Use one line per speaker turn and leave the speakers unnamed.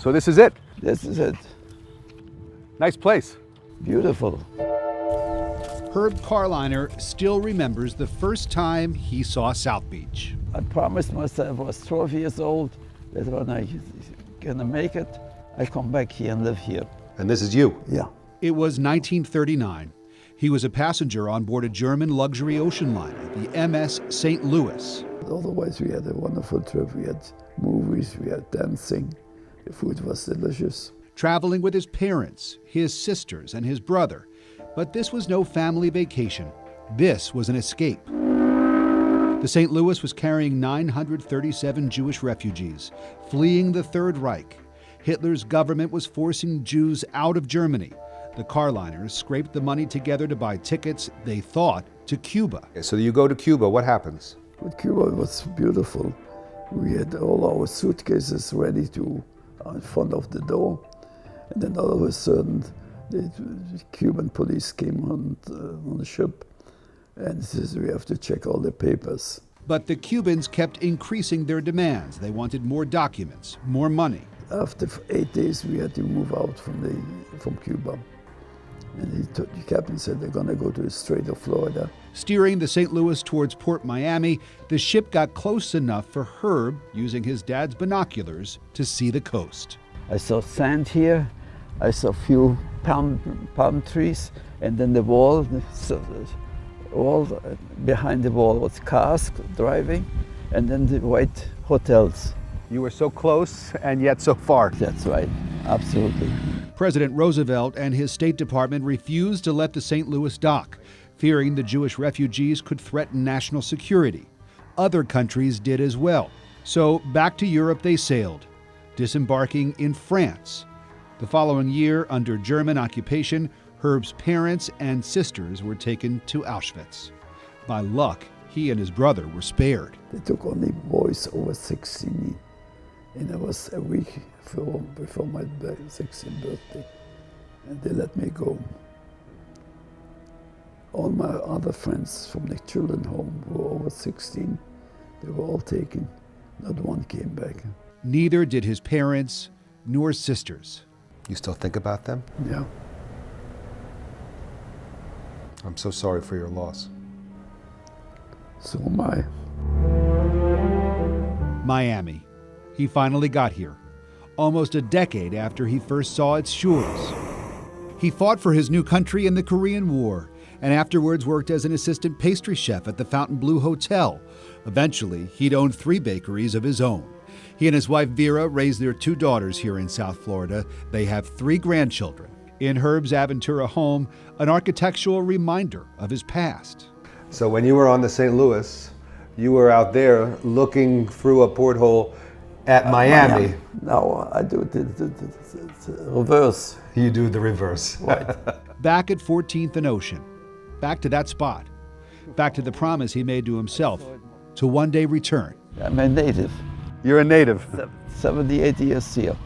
So this is it.
This is it.
Nice place.
Beautiful.
Herb Carliner still remembers the first time he saw South Beach.
I promised myself I was 12 years old that when I gonna make it, I come back here and live here.
And this is you.
Yeah.
It was 1939. He was a passenger on board a German luxury ocean liner, the MS St. Louis.
Otherwise, we had a wonderful trip. We had movies, we had dancing. The food was delicious.
Traveling with his parents, his sisters, and his brother. But this was no family vacation. This was an escape. The St. Louis was carrying 937 Jewish refugees, fleeing the Third Reich. Hitler's government was forcing Jews out of Germany. The Carliners scraped the money together to buy tickets, they thought, to Cuba.
So you go to Cuba, what happens?
With Cuba, it was beautiful. We had all our suitcases ready to in front of the door. And then all of a sudden, the Cuban police came on the ship and says, we have to check all the papers.
But the Cubans kept increasing their demands. They wanted more documents, more money.
After 8 days, we had to move out from Cuba. And the captain said they're going to go to the Strait of Florida.
Steering the St. Louis towards Port Miami, the ship got close enough for Herb, using his dad's binoculars, to see the coast.
I saw sand here, I saw a few palm trees, and then the wall behind the wall was cars driving, and then the white hotels.
You were so close and yet so far.
That's right, absolutely.
President Roosevelt and his State Department refused to let the St. Louis dock, fearing the Jewish refugees could threaten national security. Other countries did as well. So back to Europe they sailed, disembarking in France. The following year, under German occupation, Herb's parents and sisters were taken to Auschwitz. By luck, he and his brother were spared.
They took only boys over 16, and it was a week before my 16th birthday, and they let me go. All my other friends from the children's home who were over 16, they were all taken. Not one came back.
Neither did his parents nor sisters.
You still think about them?
Yeah.
I'm so sorry for your loss.
So am I.
Miami. He finally got here, almost a decade after he first saw its shores. He fought for his new country in the Korean War, and afterwards worked as an assistant pastry chef at the Fontainebleau Hotel. Eventually, he'd owned 3 bakeries of his own. He and his wife Vera raised their 2 daughters here in South Florida. They have 3 grandchildren. In Herb's Aventura home, an architectural reminder of his past.
So when you were on the St. Louis, you were out there looking through a porthole at Miami.
No, I do the reverse.
You do the reverse.
Right.
Back at 14th and Ocean. Back to that spot. Back to the promise he made to himself to one day return.
I'm a native.
You're a native.
78 years here.